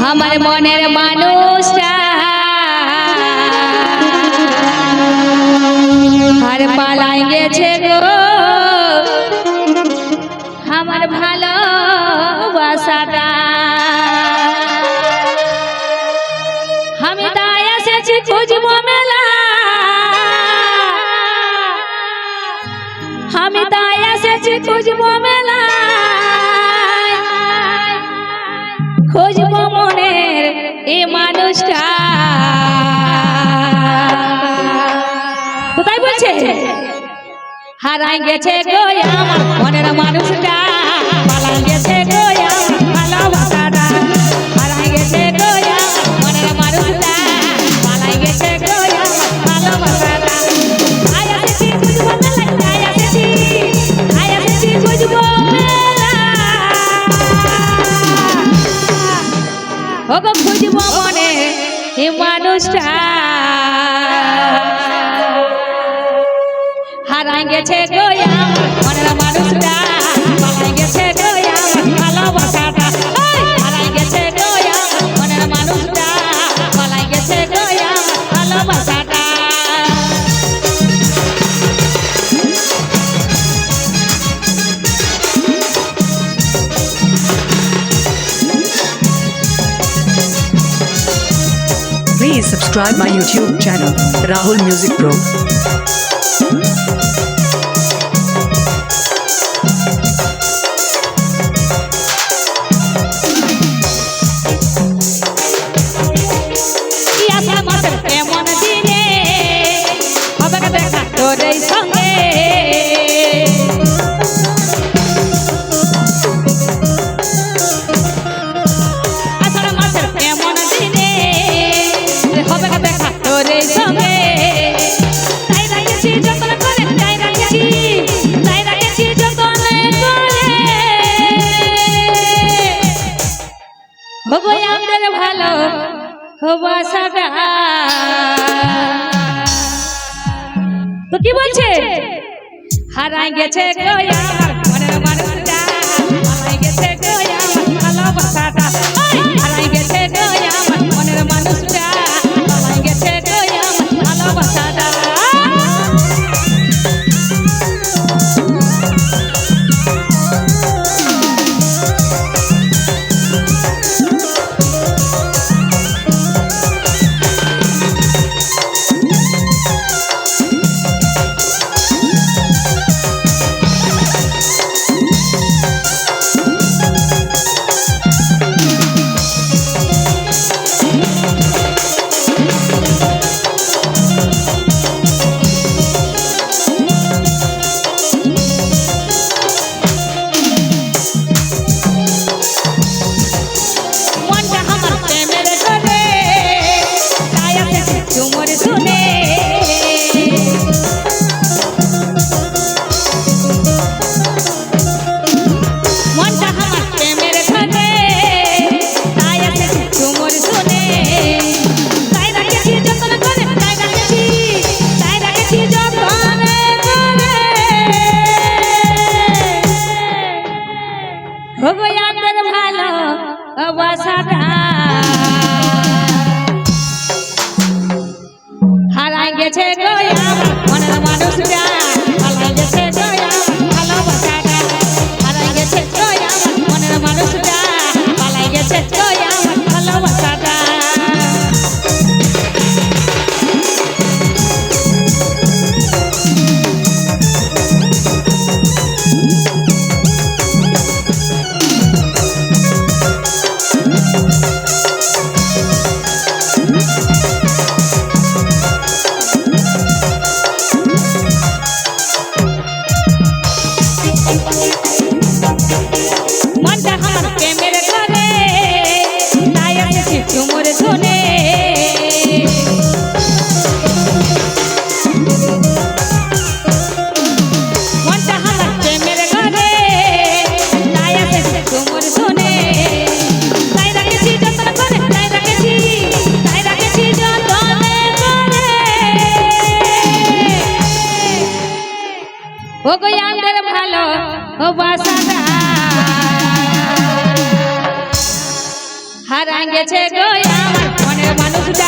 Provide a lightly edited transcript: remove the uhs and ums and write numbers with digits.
আমার মনের মানুষটা আর পালাই গেছে গো আমার ভালোবাসাটা। আমি তাই এসেছি খুঁজবো মেলা, আমি তাই এসেছি খুঁজবো মেলা, খুঁজবো মনের এই মানুষটা। কোথায় বলছে হারাই গেছে গো আমার মনের মানুষটা, পালাই গেছে গো আমার ভালোবাসাটা। হারাই গেছে গো আমার মনের মানুষটা, পালাই গেছে গো আমার ভালোবাসাটা। আয় এসেছি খুঁজবো মেলা, আয় এসেছি খুঁজবো মেলা, ওগো খুঁজবো মনে এই মানুষটা। হারাই গেছে গো আমার মনের মানুষটা, পালাই গেছে গো আমার ভালোবাসাটা। হারাই গেছে গো আমার মনের মানুষটা, পালাই গেছে গো আমার ভালোবাসাটা। Please subscribe my YouTube channel, Rahul Music Pro. ভালো বাসাটা তো কি বলছে হারাই গেছে গো আমার মনের মানুষটা, পালাই গেছে গো আমার ভালোবাসাটা। হারাই গেছে গো আমার মনের মানুষটা, পালাই গেছে গো আমার ভালোবাসাটা। হারাই গেছে গো আমার মনের মানুষটা, পালাই গেছে গো আমার ভালোবাসাটা। হারাই গেছে গো আমার মনের মানুষটা, পালাই গেছে গো আমার ভালোবাসাটা। ও গো আমাদের ভালো ও বাসাটা হারাই গেছে গো আমার মনের মানুষটা